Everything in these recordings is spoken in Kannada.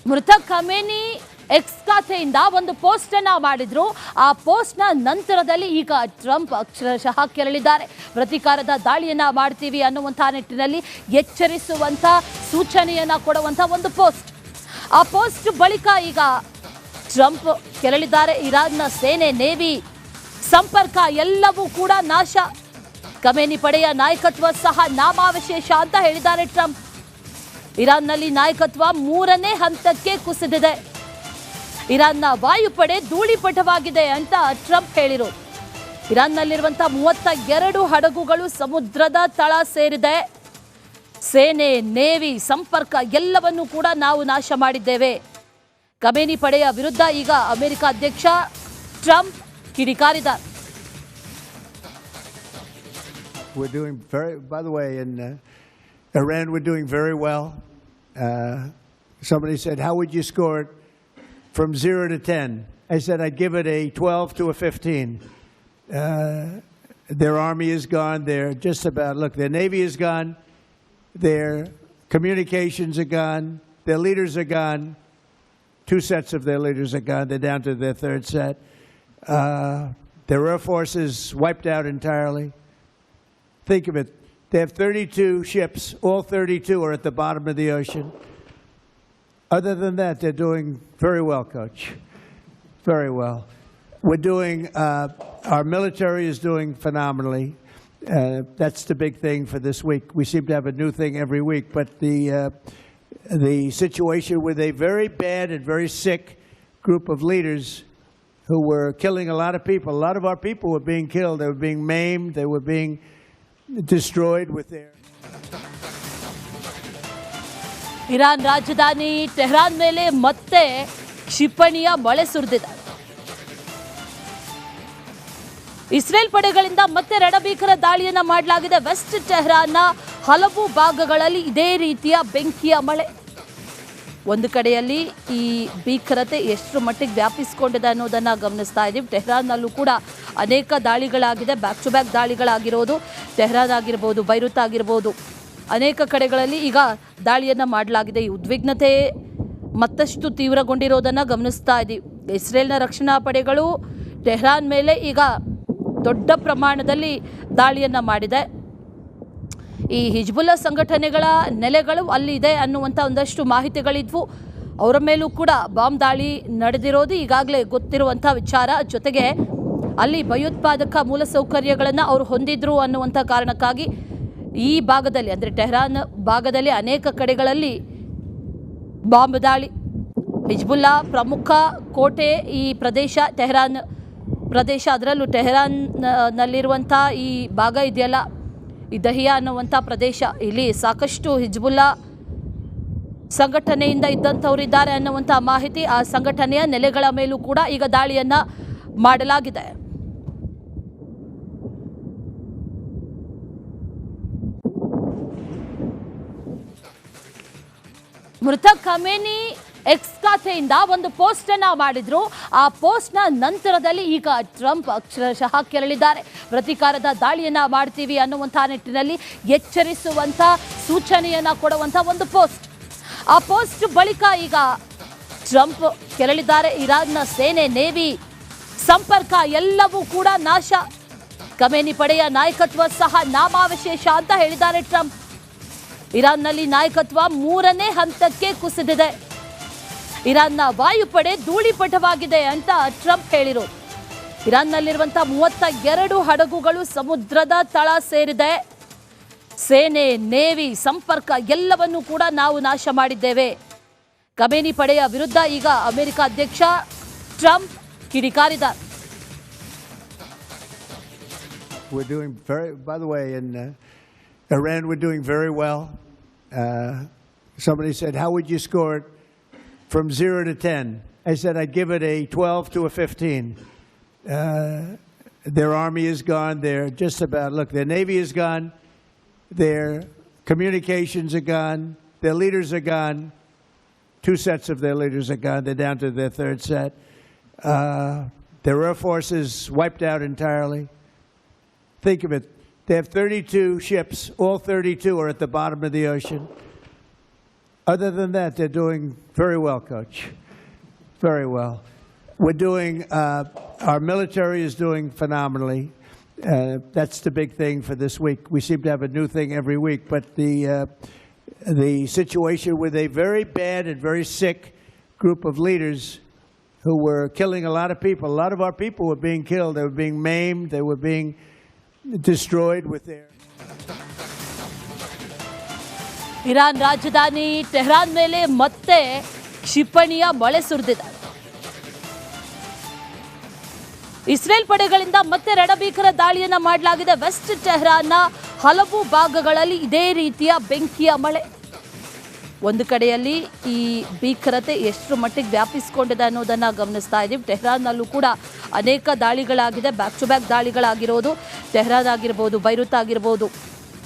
ಮೃತ ಖಮೇನಿ ಎಕ್ಸ್ ಖಾತೆಯಿಂದ ಒಂದು ಪೋಸ್ಟ್ ಅನ್ನ ಮಾಡಿದ್ರು. ಆ ಪೋಸ್ಟ್ ನ ನಂತರದಲ್ಲಿ ಈಗ ಟ್ರಂಪ್ ಅಕ್ಷರಶಃ ಕೆರಳಿದ್ದಾರೆ. ಪ್ರತೀಕಾರದ ದಾಳಿಯನ್ನ ಮಾಡ್ತೀವಿ ಅನ್ನುವಂತಹ ನಿಟ್ಟಿನಲ್ಲಿ ಎಚ್ಚರಿಸುವಂತ ಸೂಚನೆಯನ್ನ ಕೊಡುವಂತ ಒಂದು ಪೋಸ್ಟ್. ಆ ಪೋಸ್ಟ್ ಬಳಿಕ ಈಗ ಟ್ರಂಪ್ ಕೆರಳಿದ್ದಾರೆ. ಇರಾನ್ನ ಸೇನೆ, ನೇವಿ, ಸಂಪರ್ಕ ಎಲ್ಲವೂ ಕೂಡ ನಾಶ. ಖಮೇನಿ ಪಡೆಯ ನಾಯಕತ್ವ ಸಹ ನಾಮಾವಶೇಷ ಅಂತ ಹೇಳಿದ್ದಾರೆ ಟ್ರಂಪ್. ಇರಾನ್ನಲ್ಲಿ ನಾಯಕತ್ವ 3ನೇ ಹಂತಕ್ಕೆ ಕುಸಿದಿದೆ. ಇರಾನ್ನ ವಾಯುಪಡೆ ಧೂಳಿಪಟವಾಗಿದೆ ಅಂತ ಟ್ರಂಪ್ ಹೇಳಿರು. ಇರಾನ್ನಲ್ಲಿರುವಂತಹ 32 ಹಡಗುಗಳು ಸಮುದ್ರದ ತಳ ಸೇರಿದೆ. ಸೇನೆ, ನೇವಿ, ಸಂಪರ್ಕ ಎಲ್ಲವನ್ನೂ ಕೂಡ ನಾವು ನಾಶ ಮಾಡಿದ್ದೇವೆ. ಖಮೇನಿ ಪಡೆಯ ವಿರುದ್ಧ ಈಗ ಅಮೆರಿಕ ಅಧ್ಯಕ್ಷ ಟ್ರಂಪ್ ಕಿಡಿಕಾರಿದ್ದಾರೆ. We're doing by the way, in Iran, we're doing very well. Somebody said, how would you score it from 0 to 10? I said, I'd give it a 12 to a 15. Their army is gone. They're just about, look, their navy is gone. Their communications are gone. Their leaders are gone. 2 sets of their leaders are gone. They're down to their 3rd set. Their air force is wiped out entirely. Think of it. They have 32 ships. All 32 are at the bottom of the ocean. Other than that, they're doing very well, Coach. Very well. We're doing, our military is doing phenomenally. That's the big thing for this week. We seem to have a new thing every week. But the situation with a very bad and very sick group of leaders who were killing a lot of people. A lot of our people were being killed. They were being maimed. They were being destroyed with their. Iran ರಾಜಧಾನಿ ಟೆಹರಾನ್ ಮೇಲೆ ಮತ್ತೆ ಕ್ಷಿಪಣಿಯ ಮಳೆ ಸುರಿದಿದೆ. ಇಸ್ರೇಲ್ ಪಡೆಗಳಿಂದ ಮತ್ತೆ ರಣಭೀಕರ ದಾಳಿಯನ್ನ ಮಾಡಲಾಗಿದೆ. ವೆಸ್ಟ್ ಟೆಹರಾನ್ನ ಹಲವು ಭಾಗಗಳಲ್ಲಿ ಇದೇ ರೀತಿಯ ಬೆಂಕಿಯ ಮಳೆ. ಒಂದು ಕಡೆಯಲ್ಲಿ ಈ ಭೀಕರತೆ ಎಷ್ಟು ಮಟ್ಟಿಗೆ ವ್ಯಾಪಿಸಿಕೊಂಡಿದೆ ಅನ್ನೋದನ್ನು ಗಮನಿಸ್ತಾ ಇದ್ದೀವಿ. ಟೆಹರಾನ್ನಲ್ಲೂ ಕೂಡ ಅನೇಕ ದಾಳಿಗಳಾಗಿದೆ. ಬ್ಯಾಕ್ ಟು ಬ್ಯಾಕ್ ದಾಳಿಗಳಾಗಿರೋದು. ಟೆಹರಾನ್ ಆಗಿರ್ಬೋದು, ಬೈರುತ್ ಆಗಿರ್ಬೋದು, ಅನೇಕ ಕಡೆಗಳಲ್ಲಿ ಈಗ ದಾಳಿಯನ್ನು ಮಾಡಲಾಗಿದೆ. ಈ ಉದ್ವಿಗ್ನತೆ ಮತ್ತಷ್ಟು ತೀವ್ರಗೊಂಡಿರೋದನ್ನು ಗಮನಿಸ್ತಾ ಇದ್ದೀವಿ. ಇಸ್ರೇಲ್ನ ರಕ್ಷಣಾ ಪಡೆಗಳು ಟೆಹರಾನ್ ಮೇಲೆ ಈಗ ದೊಡ್ಡ ಪ್ರಮಾಣದಲ್ಲಿ ದಾಳಿಯನ್ನು ಮಾಡಿದೆ. ಈ ಹಿಜ್ಬುಲ್ಲಾ ಸಂಘಟನೆಗಳ ನೆಲೆಗಳು ಅಲ್ಲಿದೆ ಅನ್ನುವಂಥ ಒಂದಷ್ಟು ಮಾಹಿತಿಗಳಿದ್ವು. ಅವರ ಮೇಲೂ ಕೂಡ ಬಾಂಬ್ ದಾಳಿ ನಡೆದಿರೋದು ಈಗಾಗಲೇ ಗೊತ್ತಿರುವಂಥ ವಿಚಾರ. ಜೊತೆಗೆ ಅಲ್ಲಿ ಭಯೋತ್ಪಾದಕ ಮೂಲಸೌಕರ್ಯಗಳನ್ನು ಅವರು ಹೊಂದಿದ್ರು ಅನ್ನುವಂಥ ಕಾರಣಕ್ಕಾಗಿ ಈ ಭಾಗದಲ್ಲಿ, ಅಂದರೆ ಟೆಹರಾನ್ ಭಾಗದಲ್ಲಿ ಅನೇಕ ಕಡೆಗಳಲ್ಲಿ ಬಾಂಬ್ ದಾಳಿ. ಹಿಜ್ಬುಲ್ಲಾ ಪ್ರಮುಖ ಕೋಟೆ ಈ ಪ್ರದೇಶ, ಟೆಹರಾನ್ ಪ್ರದೇಶ. ಅದರಲ್ಲೂ ಟೆಹರಾನ್ನಲ್ಲಿರುವಂಥ ಈ ಭಾಗ ಇದೆಯಲ್ಲ, ಈ ದಹಿಯಾ ಅನ್ನುವಂಥ ಪ್ರದೇಶ, ಇಲ್ಲಿ ಸಾಕಷ್ಟು ಹಿಜ್ಬುಲ್ಲಾ ಸಂಘಟನೆಯಿಂದ ಇದ್ದಂಥವರಿದ್ದಾರೆ ಅನ್ನುವಂಥ ಮಾಹಿತಿ. ಆ ಸಂಘಟನೆಯ ನೆಲೆಗಳ ಮೇಲೂ ಕೂಡ ಈಗ ದಾಳಿಯನ್ನು ಮಾಡಲಾಗಿದೆ. ಮೃತ ಖಮೇನಿ ಎಕ್ಸ್ ಖಾತೆಯಿಂದ ಒಂದು ಪೋಸ್ಟ್ ಅನ್ನ ಮಾಡಿದ್ರು. ಆ ಪೋಸ್ಟ್ ನ ನಂತರದಲ್ಲಿ ಈಗ ಟ್ರಂಪ್ ಅಕ್ಷರಶಃ ಕೆರಳಿದ್ದಾರೆ. ಪ್ರತೀಕಾರದ ದಾಳಿಯನ್ನ ಮಾಡ್ತೀವಿ ಅನ್ನುವಂತಹ ನಿಟ್ಟಿನಲ್ಲಿ ಎಚ್ಚರಿಸುವಂತ ಸೂಚನೆಯನ್ನ ಕೊಡುವಂತ ಒಂದು ಪೋಸ್ಟ್. ಆ ಪೋಸ್ಟ್ ಬಳಿಕ ಈಗ ಟ್ರಂಪ್ ಕೆರಳಿದ್ದಾರೆ. ಇರಾನ್ನ ಸೇನೆ, ನೇವಿ, ಸಂಪರ್ಕ ಎಲ್ಲವೂ ಕೂಡ ನಾಶ. ಖಮೇನಿ ಪಡೆಯ ನಾಯಕತ್ವ ಸಹ ನಾಮಾವಶೇಷ ಅಂತ ಹೇಳಿದ್ದಾರೆ ಟ್ರಂಪ್. ಇರಾನ್ನಲ್ಲಿ ನಾಯಕತ್ವ 3ನೇ ಹಂತಕ್ಕೆ ಕುಸಿದಿದೆ. ಇರಾನ್ನ ವಾಯುಪಡೆ ಧೂಳಿಪಟವಾಗಿದೆ ಅಂತ ಟ್ರಂಪ್ ಹೇಳಿರು. ಇರಾನ್ನಲ್ಲಿರುವಂತಹ 32 ಹಡಗುಗಳು ಸಮುದ್ರದ ತಳ ಸೇರಿದೆ. ಸೇನೆ, ನೇವಿ, ಸಂಪರ್ಕ ಎಲ್ಲವನ್ನೂ ಕೂಡ ನಾವು ನಾಶ ಮಾಡಿದ್ದೇವೆ. ಖಮೇನಿ ಪಡೆಯ ವಿರುದ್ಧ ಈಗ ಅಮೆರಿಕ ಅಧ್ಯಕ್ಷ ಟ್ರಂಪ್ ಕಿಡಿಕಾರಿದ್ದಾರೆ. We're doing by the way, in Iran, we're doing very well. Somebody said, how would you score it from 0 to 10? I said, I'd give it a 12 to a 15. Their army is gone. They're just about, look, their navy is gone. Their communications are gone. Their leaders are gone. 2 sets of their leaders are gone. They're down to their 3rd set. Their air force is wiped out entirely. Think of it. They have 32 ships. All 32 are at the bottom of the ocean. Other than that, they're doing very well, Coach. Very well. We're doing, our military is doing phenomenally. That's the big thing for this week. We seem to have a new thing every week, but the situation with a very bad and very sick group of leaders who were killing a lot of people. A lot of our people were being killed. They were being maimed. They were being destroyed with their... Iran ರಾಜಧಾನಿ ಟೆಹರಾನ್ ಮೇಲೆ ಮತ್ತೆ ಕ್ಷಿಪಣಿಯ ಮಳೆ ಸುರಿದಿದೆ. ಇಸ್ರೇಲ್ ಪಡೆಗಳಿಂದ ಮತ್ತೆ ರಣಭೀಕರ ದಾಳಿಯನ್ನ ಮಾಡಲಾಗಿದೆ. ವೆಸ್ಟ್ ಟೆಹರಾನ್ನ ಹಲವು ಭಾಗಗಳಲ್ಲಿ ಇದೇ ರೀತಿಯ ಬೆಂಕಿಯ ಮಳೆ. ಒಂದು ಕಡೆಯಲ್ಲಿ ಈ ಭೀಕರತೆ ಎಷ್ಟು ಮಟ್ಟಿಗೆ ವ್ಯಾಪಿಸಿಕೊಂಡಿದೆ ಅನ್ನೋದನ್ನು ಗಮನಿಸ್ತಾ ಇದ್ದೀವಿ. ಟೆಹರಾನ್ನಲ್ಲೂ ಕೂಡ ಅನೇಕ ದಾಳಿಗಳಾಗಿದೆ, ಬ್ಯಾಕ್ ಟು ಬ್ಯಾಕ್ ದಾಳಿಗಳಾಗಿರೋದು. ಟೆಹರಾನ್ ಆಗಿರ್ಬೋದು, ಬೈರುತ್ ಆಗಿರ್ಬೋದು,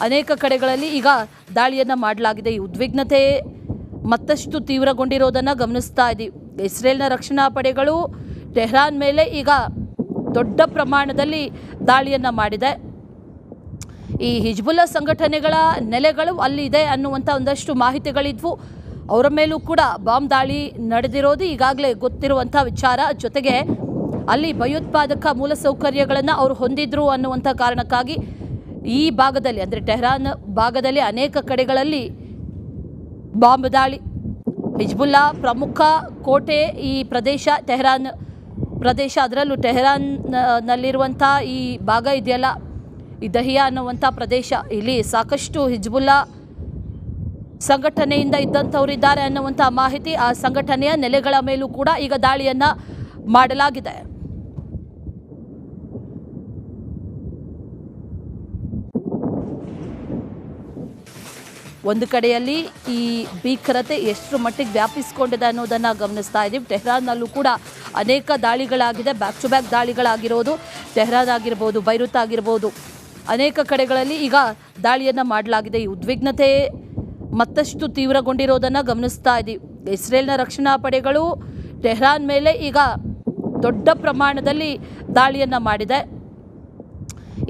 ಅನೇಕ ಕಡೆಗಳಲ್ಲಿ ಈಗ ದಾಳಿಯನ್ನು ಮಾಡಲಾಗಿದೆ. ಈ ಉದ್ವಿಗ್ನತೆ ಮತ್ತಷ್ಟು ತೀವ್ರಗೊಂಡಿರೋದನ್ನು ಗಮನಿಸ್ತಾ ಇದ್ದೀವಿ. ಇಸ್ರೇಲ್ನ ರಕ್ಷಣಾ ಪಡೆಗಳು ಟೆಹರಾನ್ ಮೇಲೆ ಈಗ ದೊಡ್ಡ ಪ್ರಮಾಣದಲ್ಲಿ ದಾಳಿಯನ್ನು ಮಾಡಿದೆ. ಈ ಹಿಜ್ಬುಲ್ಲಾ ಸಂಘಟನೆಗಳ ನೆಲೆಗಳು ಅಲ್ಲಿ ಇದೆ ಅನ್ನುವಂಥ ಒಂದಷ್ಟು ಮಾಹಿತಿಗಳಿದ್ವು. ಅವರ ಮೇಲೂ ಕೂಡ ಬಾಂಬ್ ದಾಳಿ ನಡೆದಿರೋದು ಈಗಾಗಲೇ ಗೊತ್ತಿರುವಂಥ ವಿಚಾರ. ಜೊತೆಗೆ ಅಲ್ಲಿ ಭಯೋತ್ಪಾದಕ ಮೂಲಸೌಕರ್ಯಗಳನ್ನು ಅವರು ಹೊಂದಿದ್ರು ಅನ್ನುವಂಥ ಕಾರಣಕ್ಕಾಗಿ ಈ ಭಾಗದಲ್ಲಿ, ಅಂದರೆ ಟೆಹರಾನ್ ಭಾಗದಲ್ಲಿ ಅನೇಕ ಕಡೆಗಳಲ್ಲಿ ಬಾಂಬ್ ದಾಳಿ. ಹಿಜ್ಬುಲ್ಲಾ ಪ್ರಮುಖ ಕೋಟೆ ಈ ಪ್ರದೇಶ, ಟೆಹರಾನ್ ಪ್ರದೇಶ. ಅದರಲ್ಲೂ ಟೆಹರಾನ್ನಲ್ಲಿರುವಂಥ ಈ ಭಾಗ ಇದೆಯಲ್ಲ, ಈ ದಹಿಯಾ ಅನ್ನುವಂಥ ಪ್ರದೇಶ, ಇಲ್ಲಿ ಸಾಕಷ್ಟು ಹಿಜ್ಬುಲ್ಲಾ ಸಂಘಟನೆಯಿಂದ ಇದ್ದಂಥವರಿದ್ದಾರೆ ಅನ್ನುವಂಥ ಮಾಹಿತಿ. ಆ ಸಂಘಟನೆಯ ನೆಲೆಗಳ ಮೇಲೂ ಕೂಡ ಈಗ ದಾಳಿಯನ್ನು ಮಾಡಲಾಗಿದೆ. ಒಂದು ಕಡೆಯಲ್ಲಿ ಈ ಭೀಕರತೆ ಎಷ್ಟು ಮಟ್ಟಿಗೆ ವ್ಯಾಪಿಸಿಕೊಂಡಿದೆ ಅನ್ನೋದನ್ನು ಗಮನಿಸ್ತಾ ಇದ್ದೀವಿ. ಟೆಹರಾನ್ನಲ್ಲೂ ಕೂಡ ಅನೇಕ ದಾಳಿಗಳಾಗಿದೆ, ಬ್ಯಾಕ್ ಟು ಬ್ಯಾಕ್ ದಾಳಿಗಳಾಗಿರೋದು. ಟೆಹರಾನ್ ಆಗಿರ್ಬೋದು, ಬೈರುತ್ ಆಗಿರ್ಬೋದು, ಅನೇಕ ಕಡೆಗಳಲ್ಲಿ ಈಗ ದಾಳಿಯನ್ನು ಮಾಡಲಾಗಿದೆ. ಈ ಉದ್ವಿಗ್ನತೆ ಮತ್ತಷ್ಟು ತೀವ್ರಗೊಂಡಿರೋದನ್ನು ಗಮನಿಸ್ತಾ ಇದ್ದೀವಿ. ಇಸ್ರೇಲ್ನ ರಕ್ಷಣಾ ಪಡೆಗಳು ಟೆಹರಾನ್ ಮೇಲೆ ಈಗ ದೊಡ್ಡ ಪ್ರಮಾಣದಲ್ಲಿ ದಾಳಿಯನ್ನು ಮಾಡಿದೆ.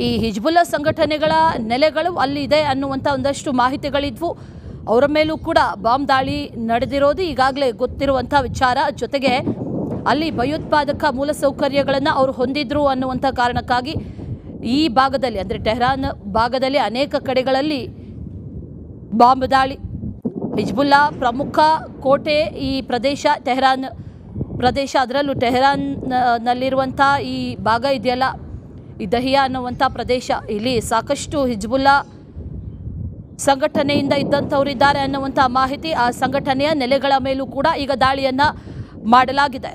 ಈ ಹಿಜ್ಬುಲ್ಲಾ ಸಂಘಟನೆಗಳ ನೆಲೆಗಳು ಅಲ್ಲಿ ಇದೆ ಅನ್ನುವಂಥ ಒಂದಷ್ಟು ಮಾಹಿತಿಗಳಿದ್ವು. ಅವರ ಮೇಲೂ ಕೂಡ ಬಾಂಬ್ ದಾಳಿ ನಡೆದಿರೋದು ಈಗಾಗಲೇ ಗೊತ್ತಿರುವಂಥ ವಿಚಾರ. ಜೊತೆಗೆ ಅಲ್ಲಿ ಭಯೋತ್ಪಾದಕ ಮೂಲಸೌಕರ್ಯಗಳನ್ನು ಅವರು ಹೊಂದಿದ್ರು ಅನ್ನುವಂಥ ಕಾರಣಕ್ಕಾಗಿ ಈ ಭಾಗದಲ್ಲಿ, ಅಂದರೆ ಟೆಹರಾನ್ ಭಾಗದಲ್ಲಿ ಅನೇಕ ಕಡೆಗಳಲ್ಲಿ ಬಾಂಬ್ ದಾಳಿ. ಹಿಜ್ಬುಲ್ಲಾ ಪ್ರಮುಖ ಕೋಟೆ ಈ ಪ್ರದೇಶ, ಟೆಹರಾನ್ ಪ್ರದೇಶ. ಅದರಲ್ಲೂ ಟೆಹರಾನ್ನಲ್ಲಿರುವಂಥ ಈ ಭಾಗ ಇದೆಯಲ್ಲ, ಈ ದಹಿಯಾ ಅನ್ನುವಂಥ ಪ್ರದೇಶ, ಇಲ್ಲಿ ಸಾಕಷ್ಟು ಹಿಜ್ಬುಲ್ಲಾ ಸಂಘಟನೆಯಿಂದ ಇದ್ದಂಥವರಿದ್ದಾರೆ ಅನ್ನುವಂಥ ಮಾಹಿತಿ. ಆ ಸಂಘಟನೆಯ ನೆಲೆಗಳ ಮೇಲೂ ಕೂಡ ಈಗ ದಾಳಿಯನ್ನು ಮಾಡಲಾಗಿದೆ.